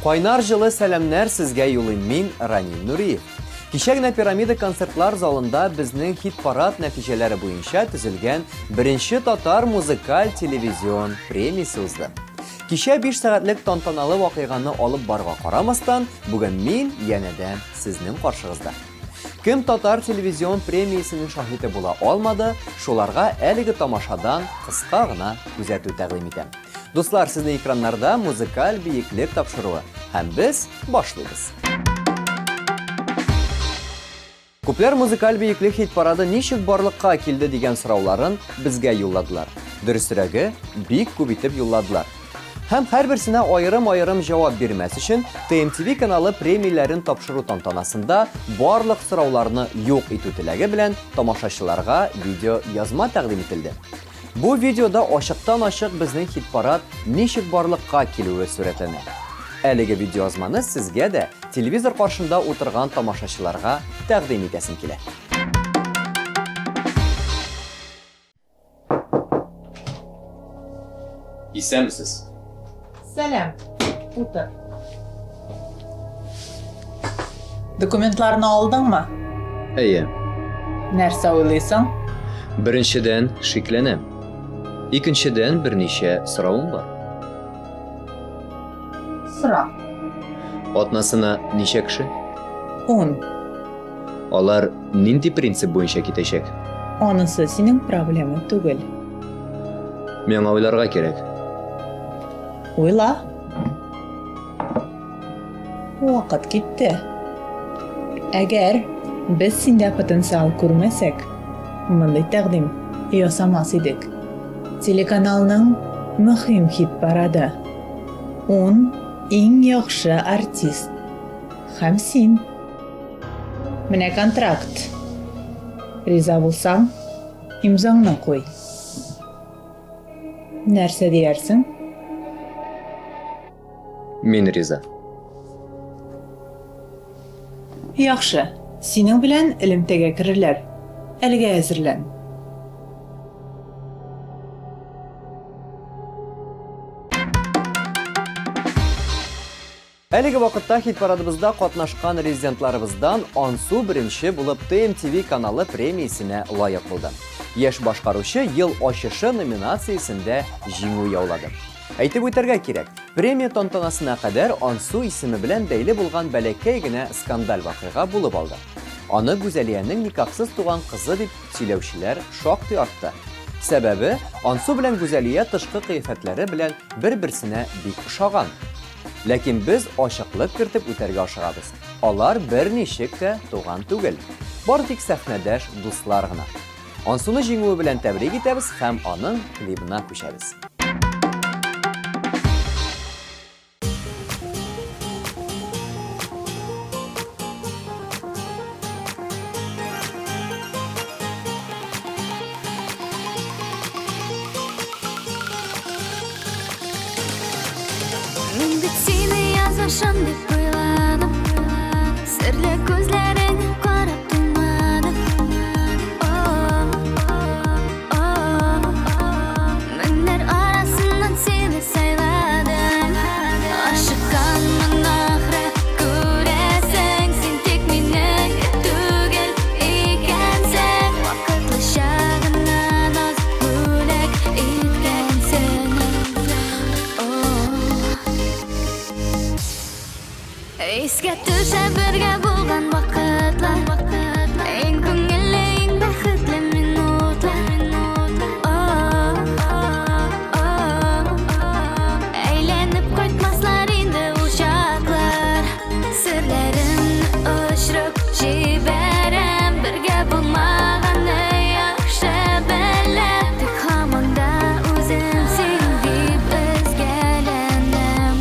Кайнар жылы сәламнәр сезгә юлыйм мин, Ранил Нуриев. Кичә пирамида концертлар залында безнең хит-парад нәтиҗәләре буенча төзелгән беренче татар музыкаль телевизион премиясе узды. Кичә 5 сәгатьлек тантаналы вакыйганы алып барга карамастан, бүген мин янәдән сезнең каршыгызда. Кем татар телевизион премиясенең шаһиты була алмады, шуларга әлеге тамашадан кыска гына күзәтү тәкъдим итәм. Дуслар, сезнең экраннарда музыкаль биеклек тапшыруы, һәм без башлыйбыз. Күпләр музыкаль биеклек хит-парады ничек барлыкка килде дигән сорауларын безгә юлладылар. Дөресрәге, бик күп итеп юлладылар. Һәм һәрберсенә аерым-аерым җавап бирмәс өчен ТМТV каналы премияләрен тапшыру тантанасында барлык сорауларны юк итү теләге белән тамашачыларга видео язма тәкъдим ителде. Бу видеода ачыктан-ачык безнең хит-парад ничек барлыкка килүе сурәтләнә. Әлеге видеоязманы сезгә дә телевизор каршында утырган тамашачыларга тәкъдим итәсем килә. Исәмсез? Сәлам, утыр. Документларны алдыңмы? Әйе. Нәрсә уйлыйсың? Беренчедән шикләнәм. Икенчедән берничә соравым бар. Сора. Атнасына ничә кеше? 10. Алар нинди принцип буенча китәчәк? Анысы синең проблема түгел. Миңа уйларга кирәк. Уйла. Вакыт китте. Әгәр без синдә потенциал күрмәсәк, мондый тәкъдим ясамас идек. Телеканалның мөһим хит-парады. 10 иң яхшы артист. Һәм син. Менә контракт. Риза булсаң, имзаңны куй. Нәрсә диярсең? Мин риза. Яхшы, синең белән элемтәгә керерләр. Әлегә әзерлән. Әлеге вакытта хит-парадыбызда катнашкан резидентларыбыздан Ансу беренче булып ТМТV каналы премиясенә лаек булды. Яшь башкаручы ел ачышы номинациясендә җиңү яулады. Әйтеп үтәргә кирәк, премия тантанасына кадәр Ансу исеме белән бәйле булган бәләкәй генә скандаль вакыйга булып алды. Аны Гүзәлиянең никахсыз туган кызы дип сөйләүчеләр шактый артты. Сәбәбе, Ансу белән Гүзәлия тышкы кыяфәтләре белән бер-берсенә бик ошаган. Ләкин без ачыклык кертеп үтәргә ашыгабыз. Алар берничек тә туган түгел. Бары тик сәхнәдәш дуслар гына. Ансуны җиңүе белән тәбрик итәбез һәм аның клибына күчәбез. Мин бит сине язышым дип уйладым, серле күзләреңә карап туймадым. Меннәр арасыннан сине сайладым. Ашыкканмын ахры, күрәсең, син тик минең түгел икәнсең. Вакытлыча гына наз бүләк иткәнсең. Искә төшә бергә булган вакытлар, иң күңелле, иң бәхетле минутлар. Әйләнеп кайтмаслар инде ул чаклар. Серләрен очрып җибәрәм, бергә булмаганы яхшы беләм. Тик һаман да үзем син дип өзгәләнәм.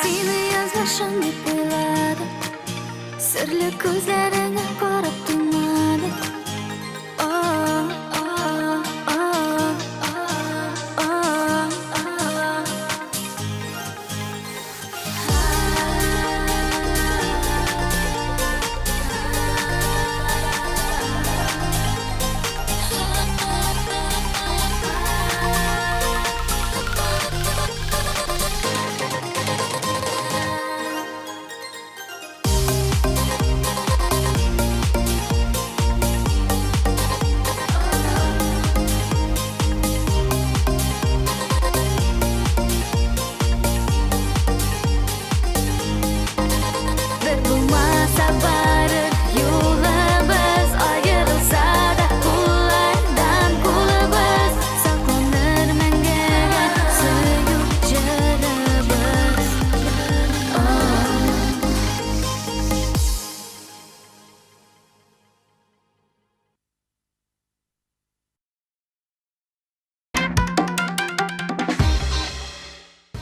Seni yazmışım dep oyladım. Sirli ko'zlaringni qarab tunmadim. Oh, oh, oh, oh, oh, oh. Bir bulmasa barır yolumuz, ayrılsa da kullardan kulubuz. Saklanır mengege suyup jırыбыз.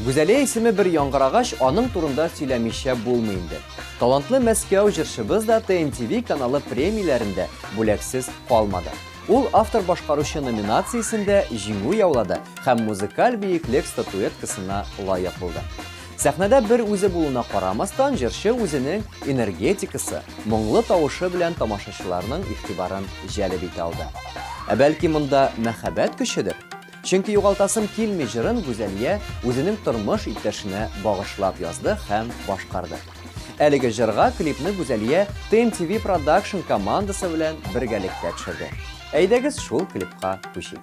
Güzelliğe ismi bir yankırağaç onun turunda söylemişe bulmayındı. Talantlı Мәскәү jırşыбыз da TMTV kanalı premilerinde buleksiz kalmadı. Ул автор başkaruşı nominatsiyasında jiңу yauladı hem muzikal büyüklük statuetkasına layık oldu. Sahnede bir üze buluna karamastan jırşı üzünün energetikası, мұңлы тавышы bilen tamaşaçılarının ihtibarın jelib ete aldı. Belki munda мәхәббәт көчедür. Çünkü югалтасым килми жырын Güzelliğe үзенең тормыш иптәшенә багышлап язды һәм башкарды. Әлеге җырга клипны Güzelliğe TMTV Production командасы белән бергәлектә төшерде. Әйдәгез шул клипка күчик.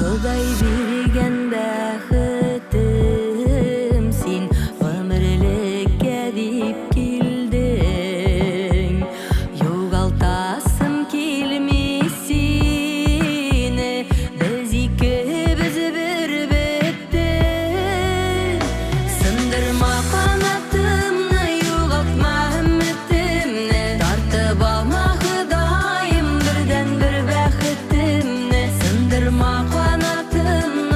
Құдай берген бәхетім сен өмірлікке деп келдің. Жоғалтасым келмес сені, біз екеуміз бір бетте. Сындырма қанатымны, жоғалтма үмітімні, тартып алма Құдайым бірден бір бәхетімні. Сындырма қанатымны,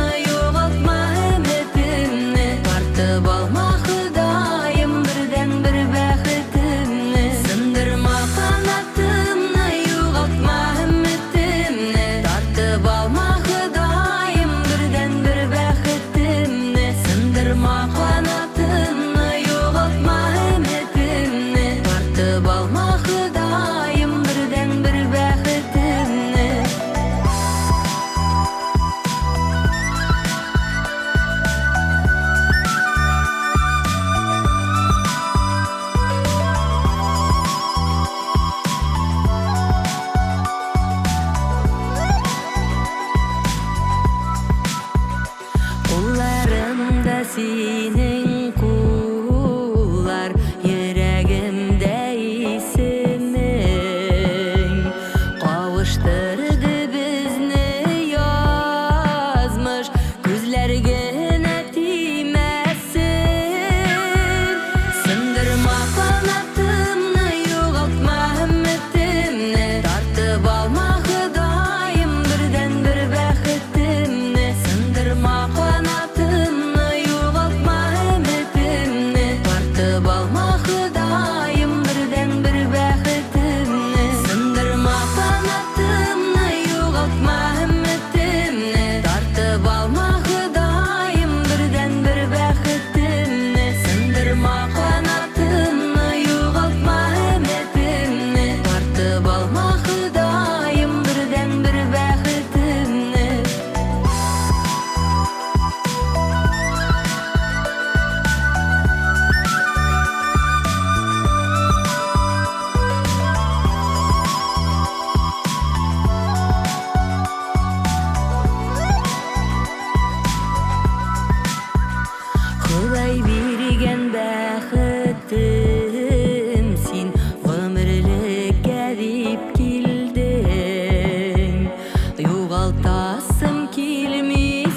тартыбаласым килмесине.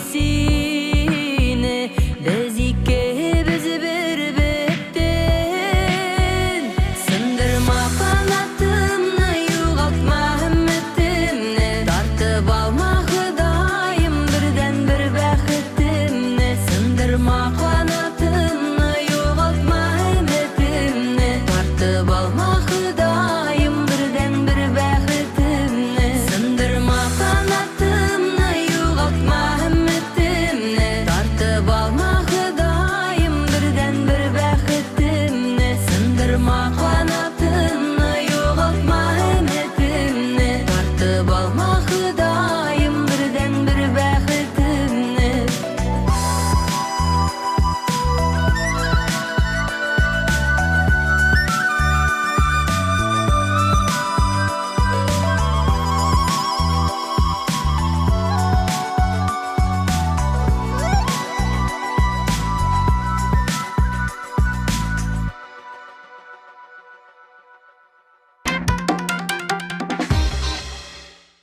Біз икебіз бір беттен. Сындырма қанатымны, юғалтма үмітімні. Тартып алма Құдайым бірден бір бәхітімні. Сындырма қанатымны, юғалтма үмітімні. Тартып алма Құдайым бірден бір бәхітімні. Сындырма қанатымны, юғалтма үмітімні. Тартып алма Құдайым бірден бір бәхітімні. Сындырма қанатымны, юғалтма үмітімні. Тартып алма Құдайым бірден бір бәхітімні.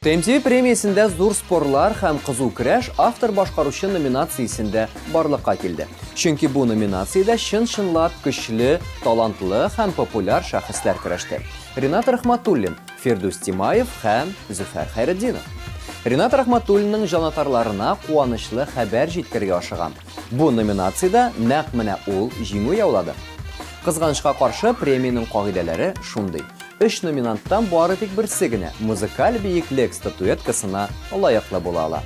TMTV премиясында зур спорлар һәм кызу көрәш автор башкаручы номинациясендә барлыкка килде. Чөнки бу номинациядә чын-чынлап көчле, талантлы һәм популяр шәхесләр көрәште. Ринат Рахматуллин, Фирдус Тимаев һәм Зөфәр Хәйретдинов. Ринат Рахматуллинның җанатарларына куанычлы хәбәр җиткергә ашыгам. Бу номинациядә нәкъ менә ул җиңү яулады. Кызганычка каршы премияның кагыйдәләре шундый. 3 номинанттан бары тик берсе генә музыкаль биеклек статуэткасына лаеклы була ала.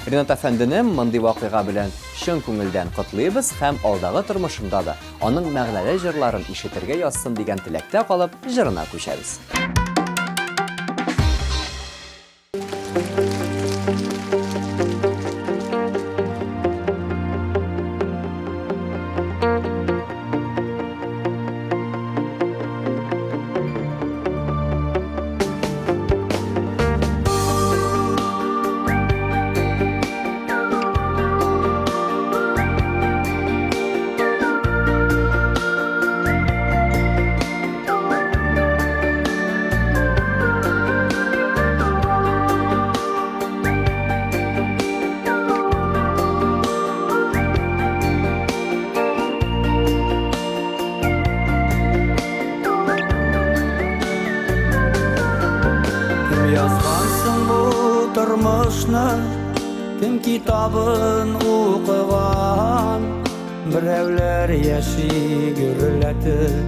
Ринат әфәндене мондый вакыйга белән чын күңелдән котлыйбыз һәм алдагы тормышында да аның мәгънәле җырларын ишетергә язсын дигән теләктә калып, җырына күчәбез. Yazgansın bu turmuşni, kim kitabın okugan. Birevler yaşı gürletip,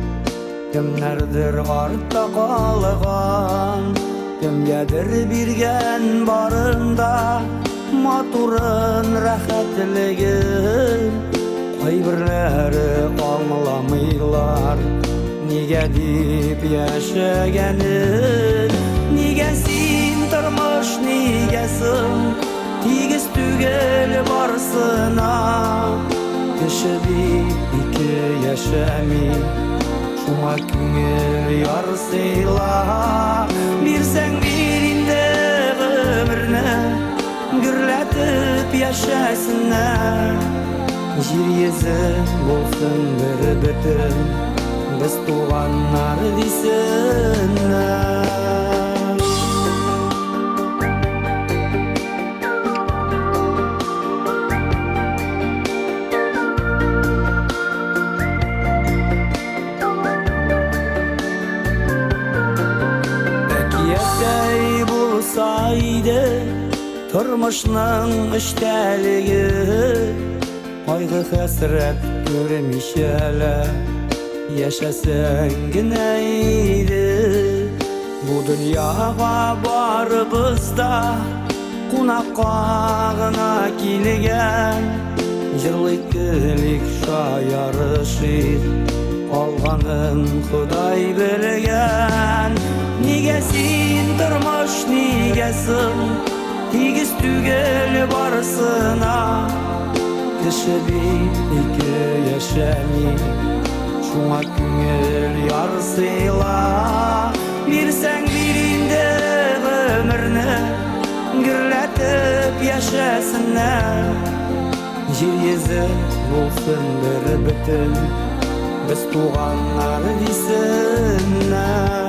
kimlerdir artta kalgan. Kimgedir birgen barında, maturun rahatligin. Kaybirleri anlamaylar, nige dip yaşagenin. Nigesin turmuş nigesin, tigiz tügel barsına. Kişi bir iki yaşami, şuna küngel yarsıyla. Bir sen birinde ömrüne, gürletip yaşasınlar. Jir yüzü olsun bir bütün, biz tuğanlar desinler. Saydı turmuşның iştəligi, qaygı həsrət görmüşələ, yaşasan günəydi. Bu dünyaga barыбызda qunaqqa gına kilgan, jırlık şayarışır, qalğanın Xuday bilgan. Nigesin turmuş nigesin, tigiz tügel barsına. Kişi bir iki yaşami, şuna küngel yarsıyla. Bir sen birinde ömrünü, gürletip yaşasınlar. Jir yüzü olsun bir bütün, biz tuğanlar desinler.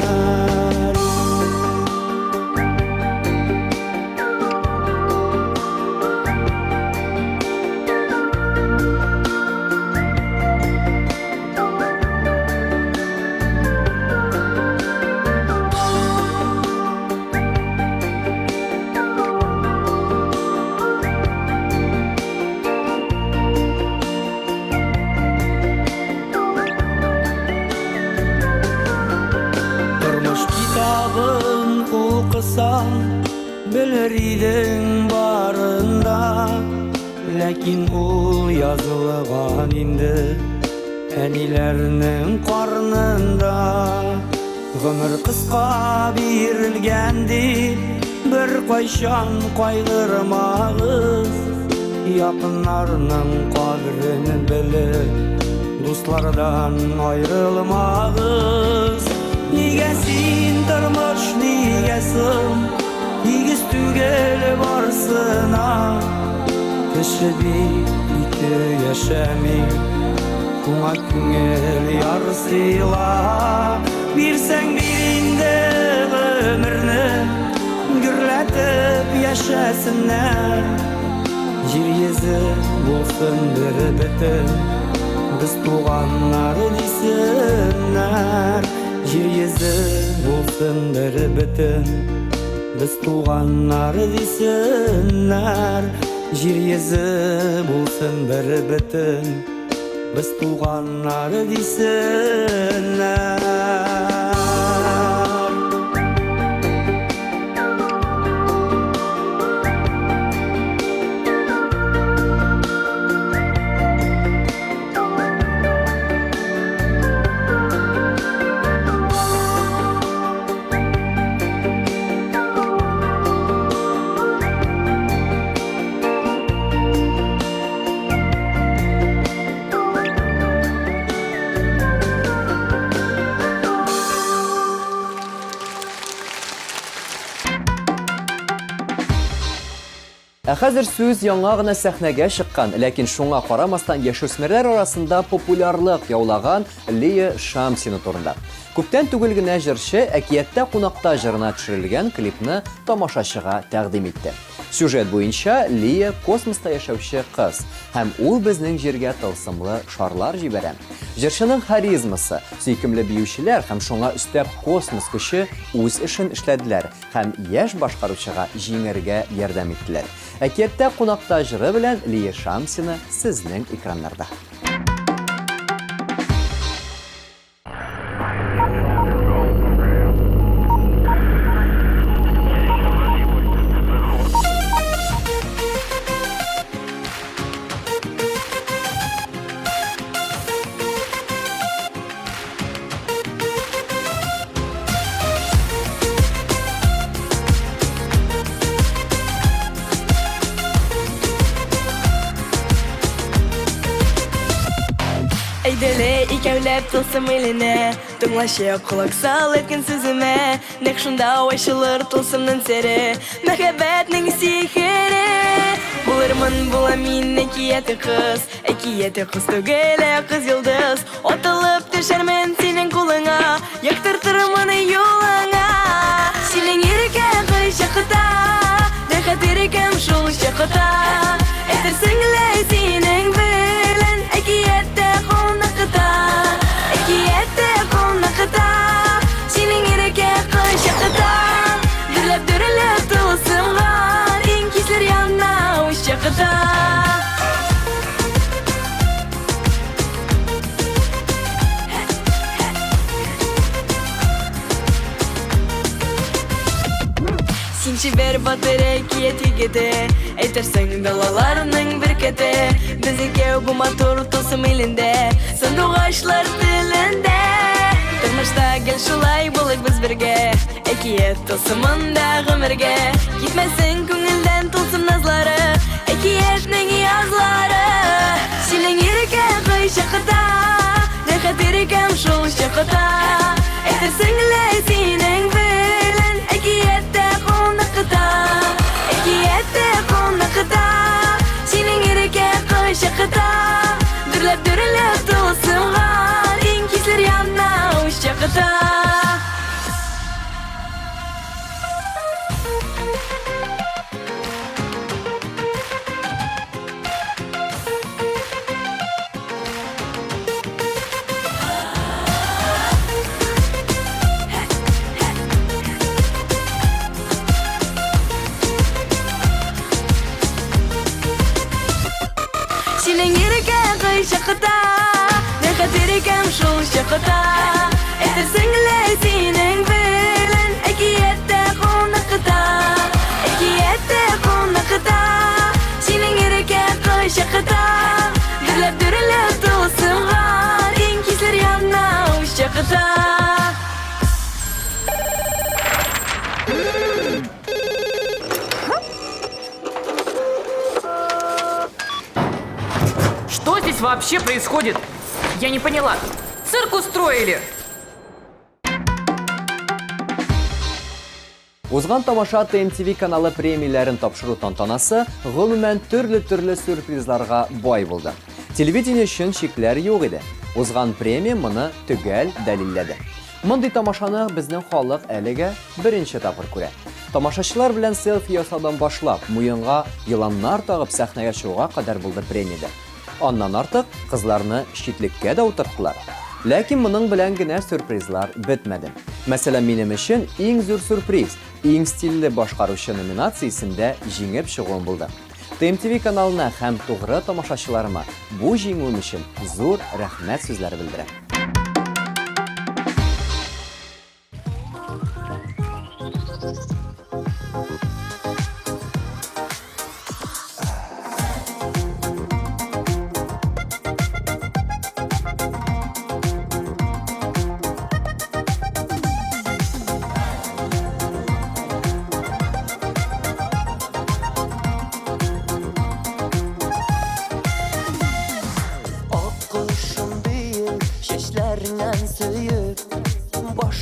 ләкин ул язылган инде әниләрнең карнында. Гомер кыска бирелгән дип бер кайчан кайгырмагыз, якыннарның кадерен белеп дуслардан аерылмагыз. Нигә син тормыш, нигә соң тигез түгел барсына? Кеше бит ике яшәми, шуңа күңел ярсыйла. Бирсәң бир инде гомерне, гөрләтеп яшәсеннәр. Җир йөзе булсын бер бөтен, без туганнар дисеннәр. Җир йөзе булсын бер бөтен, без туганнар дисеннәр. Җир йөзе булсын бер бөтен, biz туганнар дисеннәр. Хәзер сүз яңа гына сәхнәгә чыккан, ләкин шуңа карамастан яшүсмерләр арасында популярлык яулаган Лия Шамсина турында. Күптән түгел генә җырчы әкияттә кунакта җырына төшерелгән клипны тамашачыга тәкъдим итте. Сюжет буенча Лия космоста яшәүче кыз һәм ул безнең җиргә тылсымлы шарлар җибәрә. Җырчының харизмасы, сөйкемле биючеләр һәм шуңа өстәп космос көче үз эшен эшләделәр һәм яшь башкаручыга җиңәргә ярдәм иттеләр. Әкияттә кунакта җыры белән Лия Шамсина сезнең экраннарда. Әйдәле икәүләп тылсым иленә, тыңлашы колак сал әйткән сүземә. Нәкъ шунда ачылыр тылсымның сере, мәхәббәтнең сихере. Булырмын була мин әкияте кыз түгел, кыз йолдыз. Атылып төшәрмен синең кулыңа, яктыртырмын юлыңа. Синең иркә кайчакта, рәхәт иркәм шул чакта. Әйтерсең лә синең белән әкияттә әкиятте кунакта, синең иркә кайчакта. Дөрләп тылсымган, иң кисләр янна үз чакта. Син чибәр батыр әкият егете, әйтерсең далаларның беркете. Безнең бу матур тылсым илендә, сандугачлар телендә. Тормышта гел шулай булыйк без бергә, әкият тылсымында гомергә. Китмәсен күңелдән тылсым назлары, әкиятнең язлары. Синең иркә кайчакта, рәхәт иркәм шул чакта. Әйтерсең лә синең белән әкияттә кунакта, әкияттә кунакта. Синең иркә кайчакта, дөрләп тылсымган, иң кисләр янна үз чакта. Синең иркә кайчакта, рәхәт иркәм шул чакта. Әйтерсең лә синең белән әкияттә кунакта, әкияттә кунакта. Синең иркә кайчакта. здесь вообще происходит? Я не поняла. Цирк устроили? Узган тамаша TMTV каналы премияларын тапшыру тантанасы гомумән төрле сюрпризларга бай булды. Телевидение өчен шикләр юк иде. Узган премия моны төгәл дәлилләде. Мондый тамашаны безнең халык әлегә беренче тапкыр күрә. Тамашачылар белән селфи ясаудан башлап, муенга еланнар тагып сәхнәгә чыгуга кадәр булды премиядә. Аннан артык кызларны читлеккә дә утырттылар. Ләкин моның белән генә сюрпризлар бетмәде. Мәсәлән, минем өчен иң зур сюрприз, иң стильле башкаручы номинациясендә җиңеп чыгуым булды. TMTV каналына һәм тугры тамашачыларыма бу җиңүем өчен зур рәхмәт сүзләре белдерәм.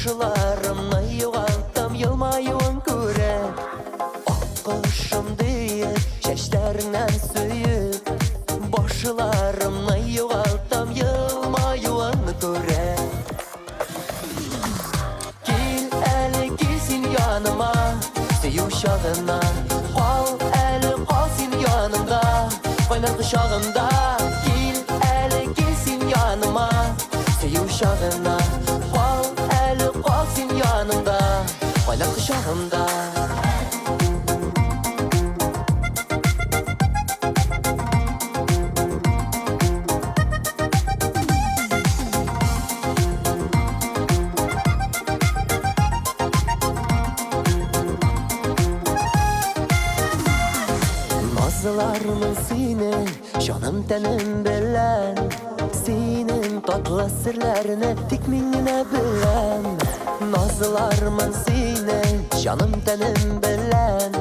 Başlarımla yuvaltam yılmayın göre Akışım değil şeşlerinden söyüp Başlarımla yuvaltam yılmayın göre Gel eli gelsin yanıma Sey uşağına Kal eli kalsın yanımda Kaynar kışağımda Gel eli gelsin yanıma Sey uşağına kalsın yanımda, kaynar kışağımda. Nazlılarımın senin, canım tenim bilen Senin tatlı sırlarını tikminine bilen Nazlılarımın senin, canım tenim bilen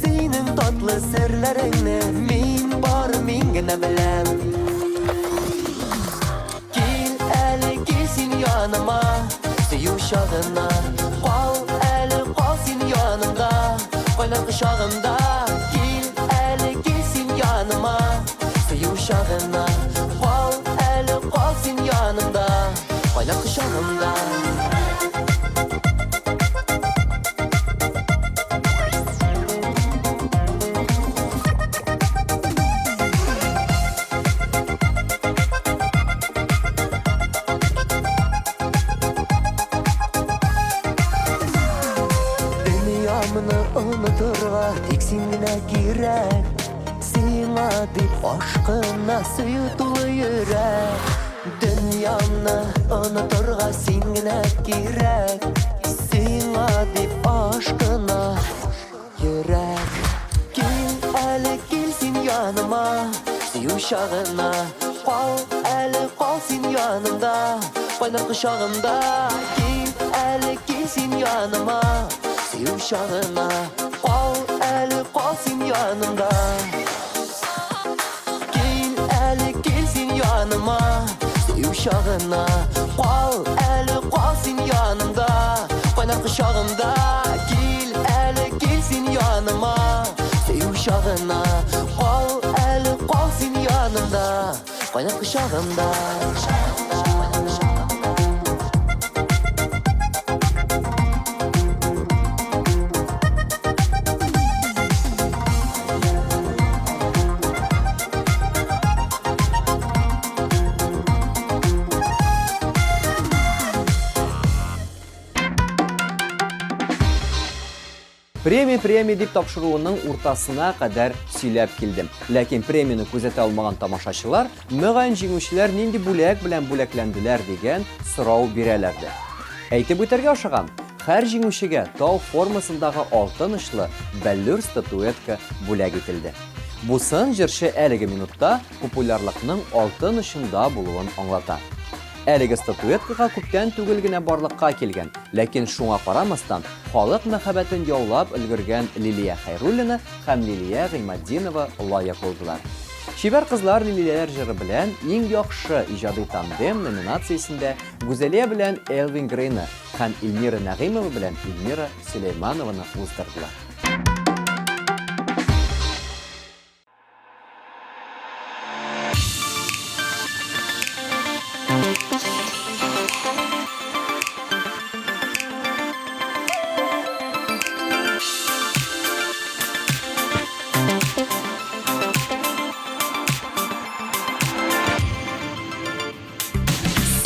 Senin tatlı sırlarını min bar mingine bilen Gel eli gelsin yanıma, sey uşağına Kal eli kalsın yanımda, kaynar kışağımda Gel eli gelsin yanıma, sey uşağına Kal eli kalsın yanımda, kaynar kışağımda unuturga tiksinine girek Sina dip aşkına suyutulu yürek Dünyamni unuturga singine girek Sina dip aşkına yürek Gel eli gelsin yanıma Sey uşağına Kal eli kalsın yanımda Kaynar kışağımda Gel eli gelsin yanıma Sey uşağına Kal eli kalsın yanımda Gel eli gelsin yanıma Sey uşağına Kal eli kalsın yanımda Kaynar kışağımda Gel eli gelsin yanıma Sey uşağına Kal eli kalsın yanımda Kaynar kışağımda Премия дип тапшыруының уртасына кадәр сөйләп килдем. Ләкин премияны күзәтә алмаган тамашачылар мөгаен җиңүчеләр нинди бүләк белән бүләкләнделәр дигән сорау бирәләрде. Әйтеп үтәргә ашыгам, һәр җиңүчегә тау формасындагы алтын очлы бәллүр статуэтка бүләк ителде. Бу сын җырчы әлеге минутта популярлыкның алтын очында булуын аңлата. Әлеге статуэткага күптән түгел генә барлыкка килгән, ләкин шуңа карамастан халык мәхәббәтен яулап өлгергән Лилия Хайруллина һәм Лилия Гыймаддинова лаек булдылар. Шибәр кызлар Лилияләр җыры белән иң яхшы иҗади тандем номинациясендә Гүзәлия белән Элвин Грейны һәм Эльмира Нәгыймова белән Эльмира Сөләйманованы уздырдылар.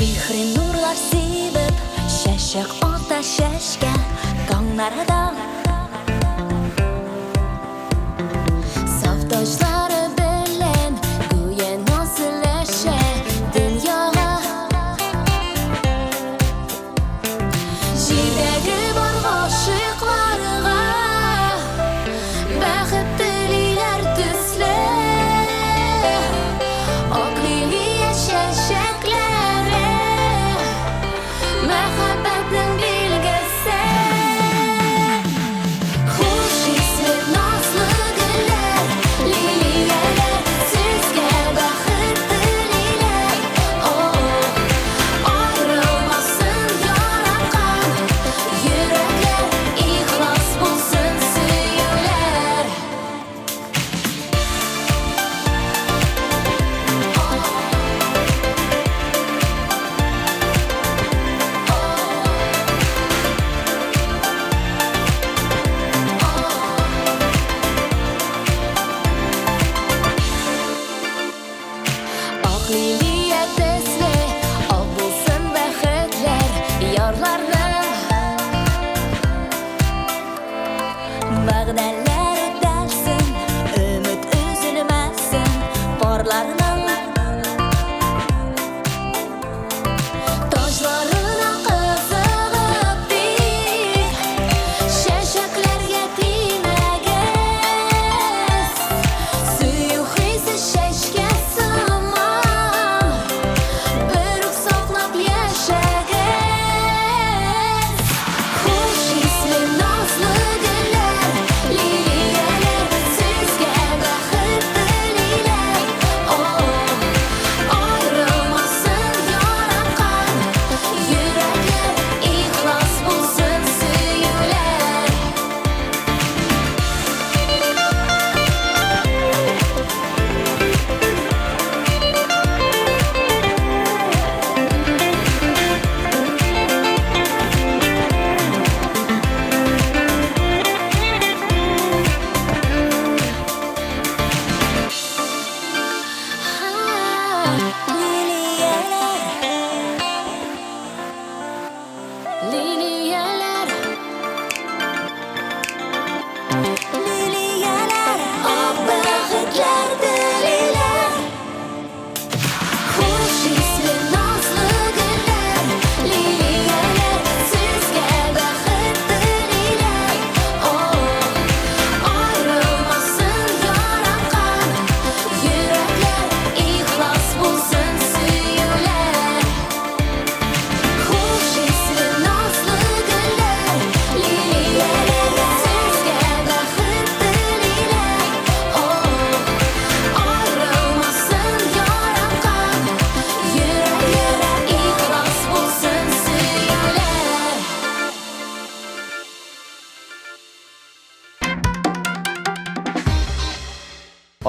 Сихри нурлар сибеп, шәшәк ата шәшкә таңнарда. Саф ташлары белән гүя насыләшә дөньяга. Җирдәге бар гашыйкларга бәхет телиләр төсле. Ак лилия чәчәкләре мәхәббәтнең билгесе. Хуш исле назлы гөлләр, лилияләр сезгә бәхет телиләр. Аерылмасын яраткан йөрәкләр, ихлас булсын сөюләр. Ак лилия төсле, ак булсын бәхетләр ярларның. Вәгъдәләр үтәлсен, өмет өзелмәсен парларның. Ташларына кызыгып бик, чәчәкләргә тимәгез. Сөю хисе чәчкә сыман, бер үк саклап яшәгез. Хуш исле назлы гөлләр, лилияләр сезгә бәхет телиләр. Аерылмасын яраткан йөрәкләр, ихлас булсын сөюләр. Liliyalar, liliyalar, ak bәхетләр телиләр. Хуш исле назлы гөлләр, лилияләр сезгә бәхет телиләр. Аерылмасын яраткан йөрәкләр, ихлас булсын сөюләр. Хуш исле назлы гөлләр, лилияләр сезгә бәхет телиләр. Аерылмасын яраткан йөрәкләр, ихлас булсын сөюләр.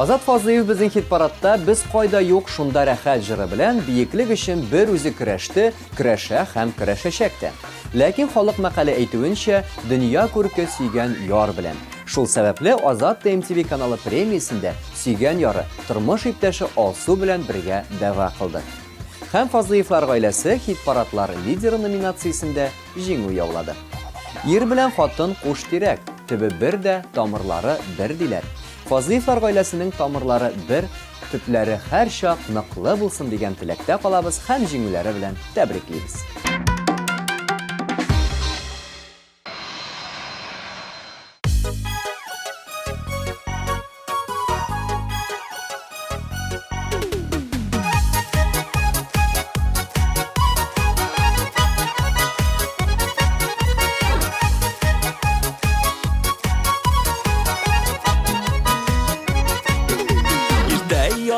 Азат Фазлыев безнең хит-парадта без кайда юк шунда рәхәт җыры белән бийеклек өчен бер үзе көрәште, көрәшә һәм көрәшәчәк тә. Ләкин халык мәкале әйтүенчә, дөнья күрке сөйгән яр белән. Шул сәбәпле Азат ТМТV каналы премиясендә сөйгән яры тормыш иптәше Алсу белән бергә дәва кылды. Һәм Фазлыевлар гаиләсе хит-парадлар лидеры номинациясендә җиңү яулады. Ир белән хатын куш тирәк, төбе бер дә, тамырлары бер диләр. Фазлыевлар гаиләсенең тамырлары бер, төпләре һәр чак ныклы булсын дигән теләктә калабыз һәм җиңүләре белән тәбриклибез.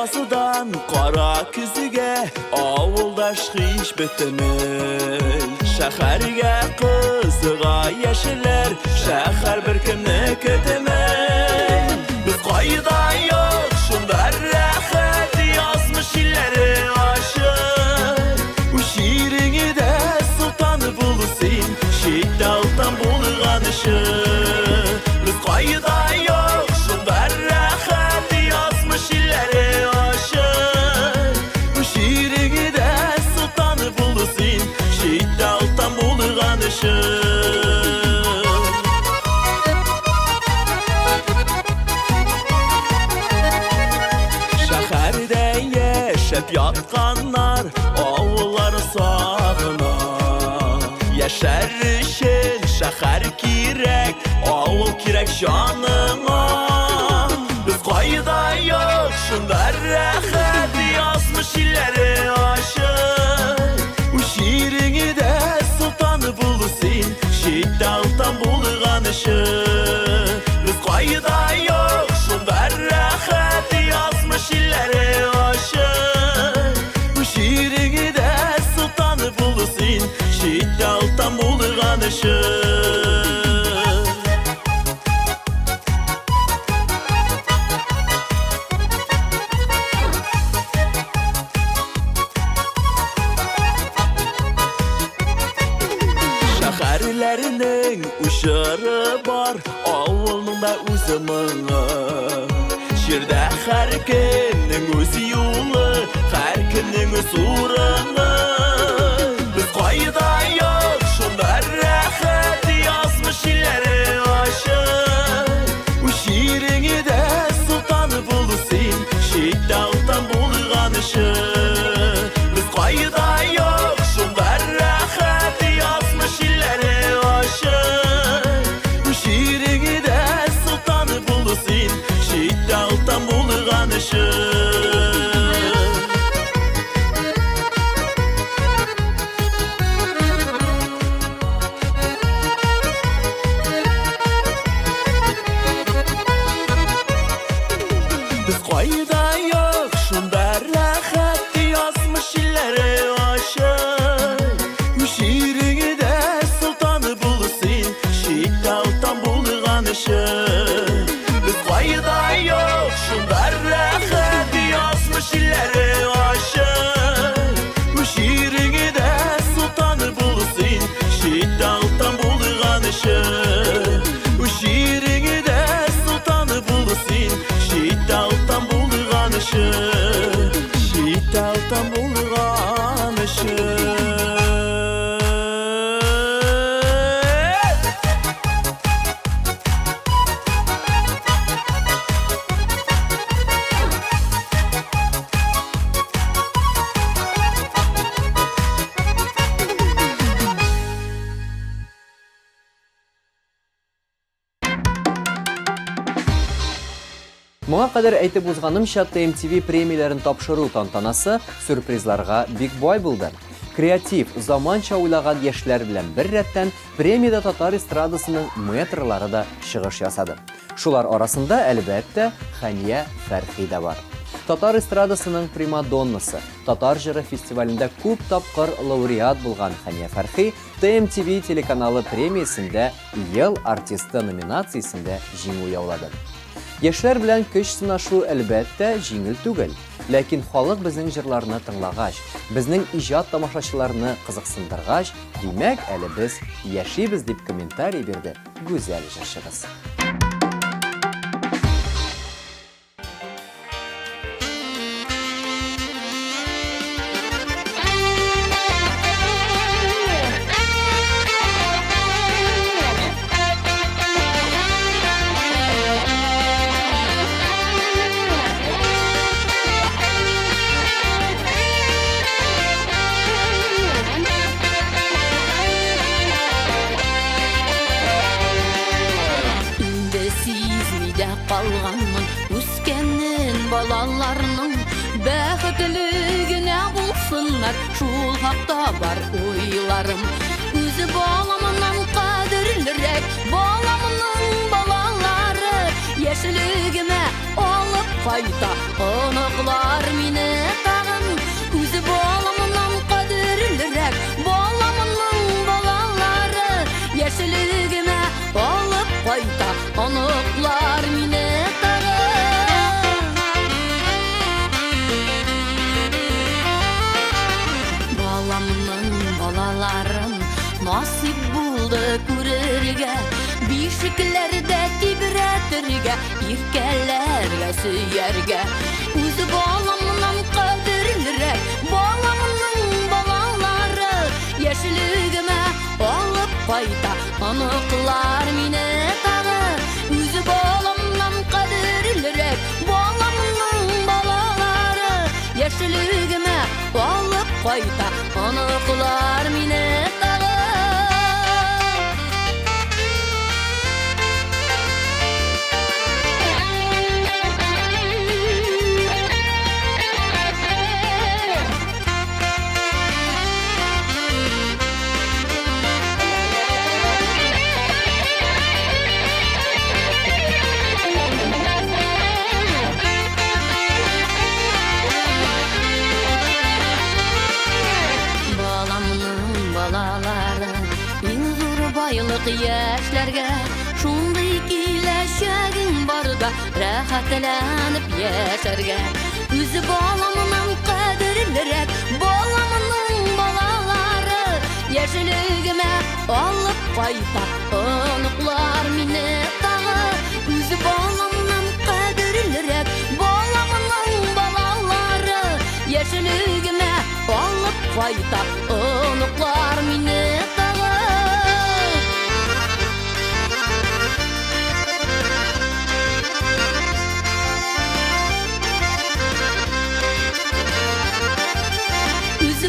yazıdan qara küzüge Avuldaş xiş bitimil Şəhərgə qızığa yeşiller Şəhər bir kimni kötümil Biz qayda yok şundar rəxət Yazmış illəri aşır Bu şiirini de sultanı bulursun Şiddət altan bulğanışır Biz qayda yok şundar rəxət Yazmış illəri aşır Bu şiirini de sultanı bulursun Şiddət altan bulğanışır Şəhərdə yaşab yatqanlar Avulları sağına Yaşarışın şəhər kirək Avul kirək canına Biz qayda yok şundar rəxət Yazmış illəri aşır Bu şiirini de sultanı bulursun Şiddət altan bulğanışır Biz qayda yok şundar rəxət Yazmış illəri aşır Bu şiirini de sultanı bulursun Şiddət altan bulğanışır Şəhərlərinin uşarı var Avulun da uzamını Şirdə hər kinin öz yolu Hər kinin öz uğrını Biz qayda yok şundar rəxət Yazmış illəri aşır Bu şiirini de sultanı bulursun Şiddət altan bulğanışır Biz qayda yok şundar rəxət Yazmış illəri aşır Bu şiirini de sultanı bulursun Şiddət altan bulğanışır Biz qayda yok şundar rəxət Yazmış illəri aşır Bu şiirini de sultanı bulursun Şiddət altan bulğanışır Biz qayda yok şundar rəxət Yazmış illəri aşır Bu şiirini de sultanı bulursun Şiddət altan bulğanışır Bu şiirini de sultanı bulursun Şiddət altan bulğanışır Şiddət altan bulğanışır Моңа кадәр әйтеп узганымча, TMTV премияларын тапшыру тантанасы сюрпризларга бик бай булды. Креатив, заманча уйлаган яшьләр белән бер рәттән премиядә татар эстрадасының метрлары да чыгыш ясады. Шулар арасында, әлбәттә, Хәния Фәрхи дә бар. Татар эстрадасының примадоннасы, татар җыры фестивалендә күп тапкыр лауреат булган Хәния Фәрхи TMTV телеканалы премиясендә ел артисты номинациясендә җиңү яулады. Яшьләр белән көч сынашу әлбәттә җиңел түгел, ләкин халык безнең җырларны тыңлагач, безнең иҗат тамашачыларны кызыксындыргач, димәк, әле без яшибез дип комментарий бирде гүзәл җырчыбыз. Қалғанмын үскеннен балаларының бәхетлігіне болсынlar шул хақта бар ойларым өзі баламынан қадірлірек баламның балалары яшілігіме алып кайта онуклар мине тагын Үзі боламынан қадірлірек Боламының балалары Яшілігіме алып қайта онуклар мине тагын Баламының балаларын Насип булды күрерге Бишіклерді тибіретірге Иркелерге сүйерге Үзі баламынан қадірлірек Баламының балалары Яшілігіме алып қайта Анықлар мине тағы Үзі баламынан қадірлірек Баламының балалары Яшілігіме алып қайта Анықлар мине тағы Яшьләргә шундый киләчәгең барда рәхәтләнеп яшәргә Үзе баламның кадерлерәк баламның балалары яшьлегемә алып кайта онуклар мине тагы Үзе баламның кадерлерәк баламның балалары яшьлегемә алып кайта онуклар мине тагы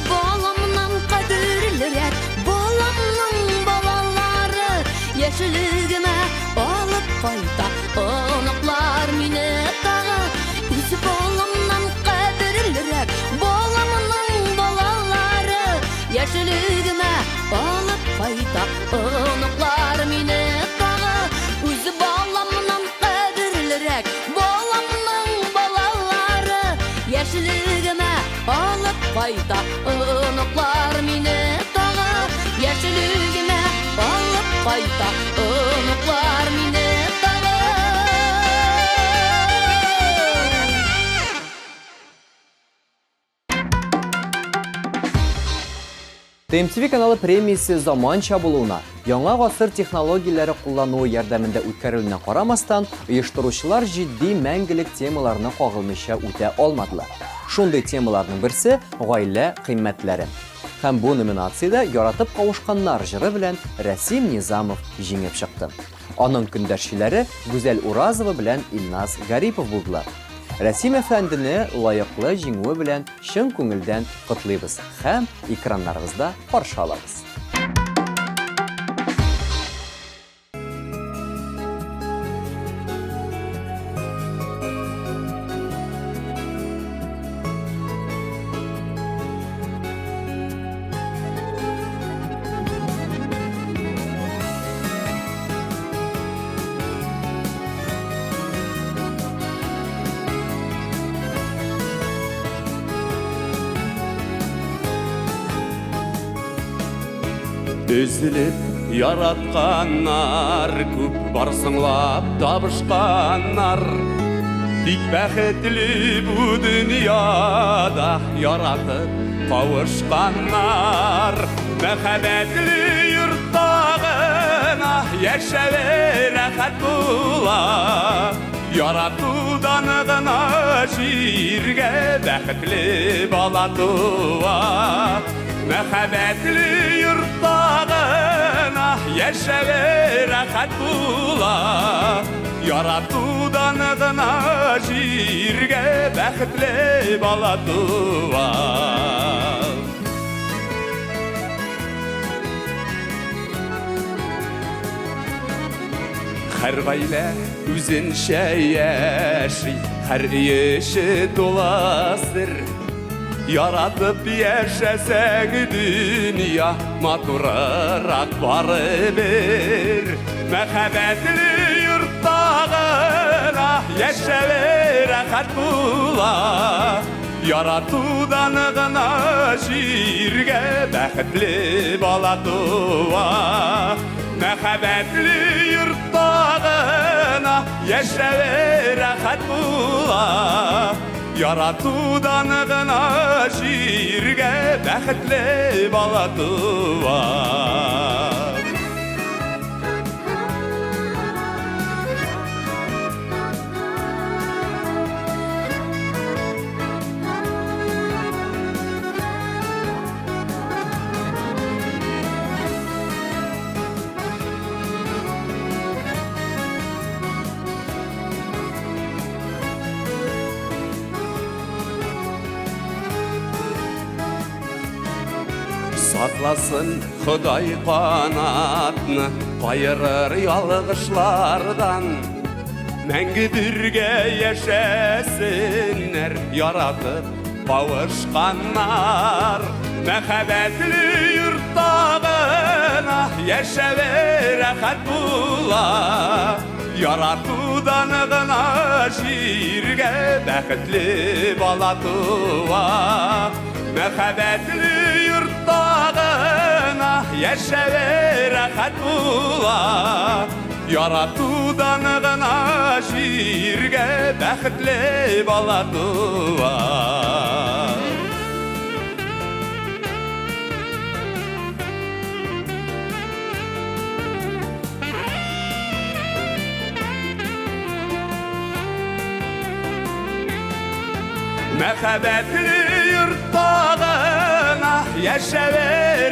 Balamның қадірлірек Баламның балалары Яшілігіме алып қайта Онуклар мине тағы Үзі баламның қадірлірек Баламның балалары Яшілігіме алып қайта Онуклар мине тағы Үзі баламның қадірлірек Баламның балалары Яшілігіме алып қайта онуклар мине тағы Яшілігіме алып қайта онуклар мине тағы ТМТV каналы премиясы заман чабылуына, яңа ғасыр технологиялары куллануы ярдәмендә үткәрелүенә карамастан, оештыручылар җитди мәңгелек темаларны кагылмыйча үтә алмадылар. Шундый темаларның берсе гаилә кыйммәтләре. Һәм бу номинациядә яратып кавышканнар җыры белән Рәсим Низамов җиңеп чыкты. Аның көндәшчеләре Гүзәл Уразова белән Илназ Гарипов булдылар. Рәсим әфәндене лайыклы җиңүе белән чын күңелдән котлыйбыз һәм экраннарыбызда каршы алабыз. Үзіліп яратқаннар, көп барсыңлап табышқаннар. Тик бәхетлі бұ дүнияда яратып қауышқаннар. Мәхәббәтлі йұрттағына яшәве рәхәт була. Яратудан гына җиргә бәхетле бала туа. Мәхәббәтле йұрттағына яшәве рәхәт була. Яратудан гына җиргә бәхетле бала туа. Һәр гаилә үзенчә яши, һәр еше туласыр. Яратып яшәсәң дөнья матурырак барыбер. Мәхәббәтле йұрттағына яшәве рәхәт була. Яратудан гына җиргә бәхетле бала туа. Мәхәббәтле йортта гына яшәү рәхәт була. Яратудан гына җиргә бәхетле бала туа. Сакласын Ходай канатны, кайырыр ялгышлардан. Мәңге бергә яшәсеннәр, яратып кавышканнар. Мәхәббәтле йортта гына яшәү рәхәт була. Яратудан гына җиргә бәхетле бала туа. Мәхәббәтле йортта гына яшәү рәхәт була. Яратудан гына җиргә бәхетле бала туа. Мәхәббәтле йортта гына яшәү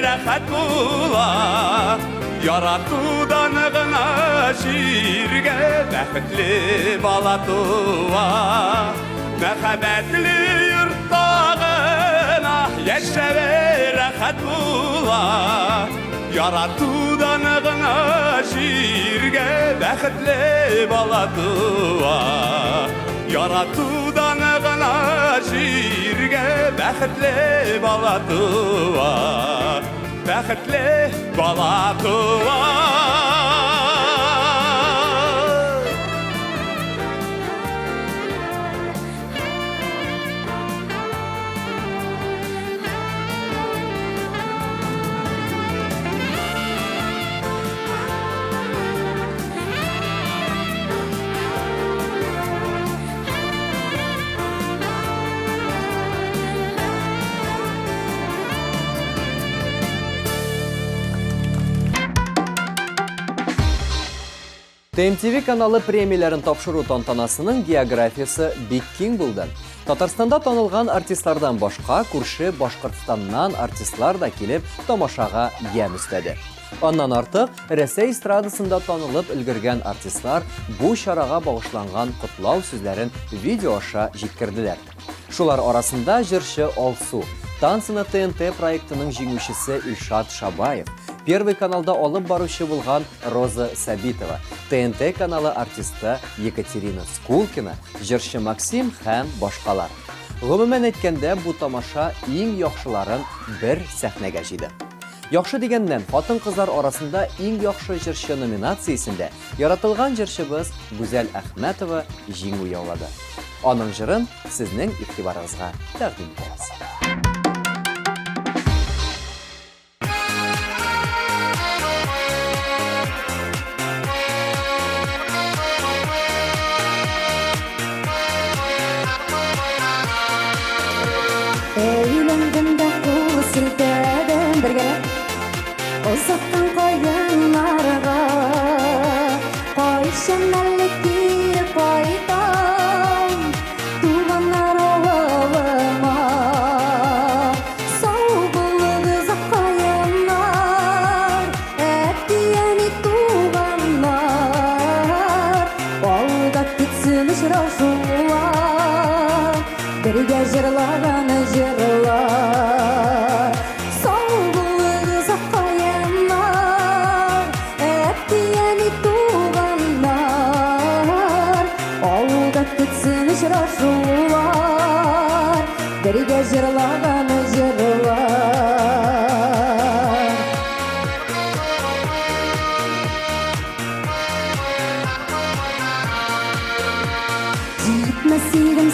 рәхәт була. Яратудан гына җиргә бәхетле бала туа. Мәхәббәтле йортта гына яшәү рәхәт була. Яратудан гына җиргә бәхетле бала туа. Яратудан гына җиргә бәхетле бала туа. Бәхетле бала туа. ТМТV каналы премияларын тапшыру тантанасының географиясы бик киң булды. Татарстанда танылган артистлардан башка күрше Башкортстаннан артистлар да килеп тамашага ям өстәде. Аннан артык Рәсәй эстрадасында танылып өлгергән артистлар бу чарага багышланган котлау сүзләрен видео аша җиткерделәр. Шулар арасында җырчы Алсу, Танцы на ТНТ проектының җиңүчесе Илшат Шабаев, Первый каналда алып баручы булган Роза Сабитова, ТНТ каналы артисты Екатерина Скулкина, җырчы Максим һәм башкалар. Гомумән әйткәндә, бу тамаша иң яхшыларын бер сәхнәгә җыйды. Яхшы дигәннән, хатын-кызлар арасында иң яхшы җырчы номинациясендә яратылган җырчыбыз Гүзәл Әхмәтова җиңү яулады. Аның җырын сезнең игътибарыгызга тәкъдим итәбез. Eğlendim de kulu siltedim birgelep Uzaktan koyunlarga Koyşun ellik girip koydum Tuğanlar oğluma Soğukulu kızak koyunlar Hep diyeni tuğanlar Olda gitsin ışıraşular Birge jırlarını jırlar Soğukulu kızak koyunlar Hep diyeni tuğanlar Olda gitsin ışıraşular Birge jırlarını jırlar Gitmesiydim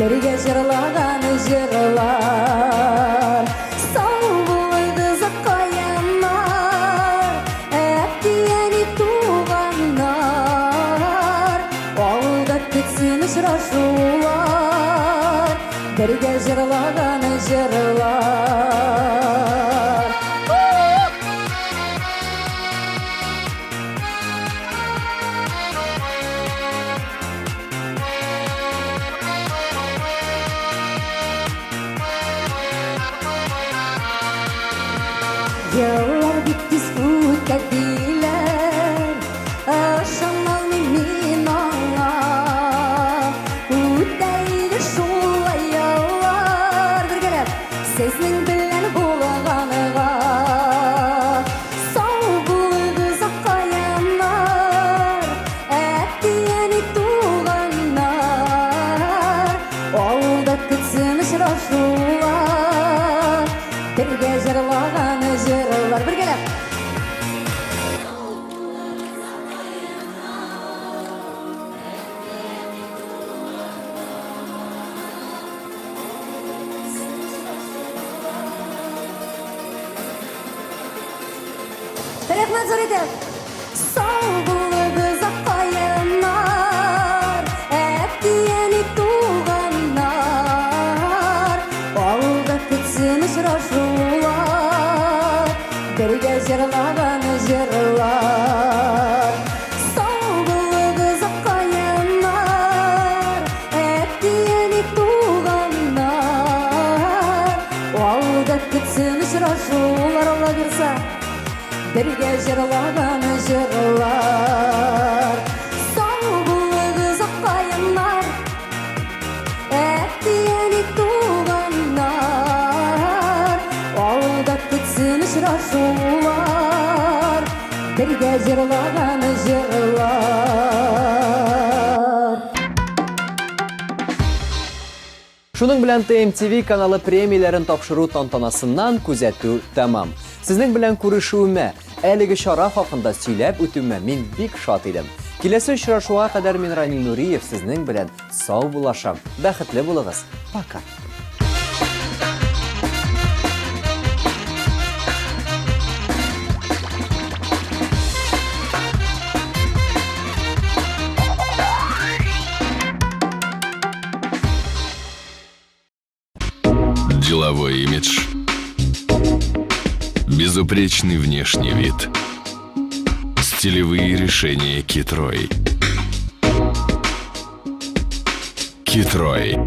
бірге жырлаған жырлар. Сау болды заққаянар, әптиәне туғаннар, ауылда күтсін ұшырашулар, бірге жырлаған жырлар. Yıllar bitti sütka diler, aşamalı min ana. Ütteydi şulay yıllar, birgelep sesinin bilen bulağanıga. Sağ buldu zaqayanlar, әттiyeni tuğanlar. Olda kütsün ışıraşular, birge jırlağan jırlar. Birgelep Рахмат зор етіп. Сау болды заққаянар, әттiyeni туғанар, ауылда күтсін ұшырашулар, бірге жырлаған жырлар. Сау болды заққаянар, әттiyeni туғанар, ауылда күтсін ұшырашулар. Алла берса бірге жырлаған жырлар. Сау болды заққаянар, әттiyeni туғанар, ауылда күтсін ұшырашулар, бірге жырлаған жырлар. Шуның белән TMTV каналы премияләрен тапшыру тантанасыннан күзәтү тәмам. Сезнең белән күрешүемә, әлеге шара хакында сөйләп үтүемә мин бик шат идем. Киләсе очрашуга кадәр мин Ранил Нуриев сезнең белән сау булашам. Бәхетле булыгыз. Пока. Деловой имидж, безупречный внешний вид, стилевые решения Китрой. Китрой.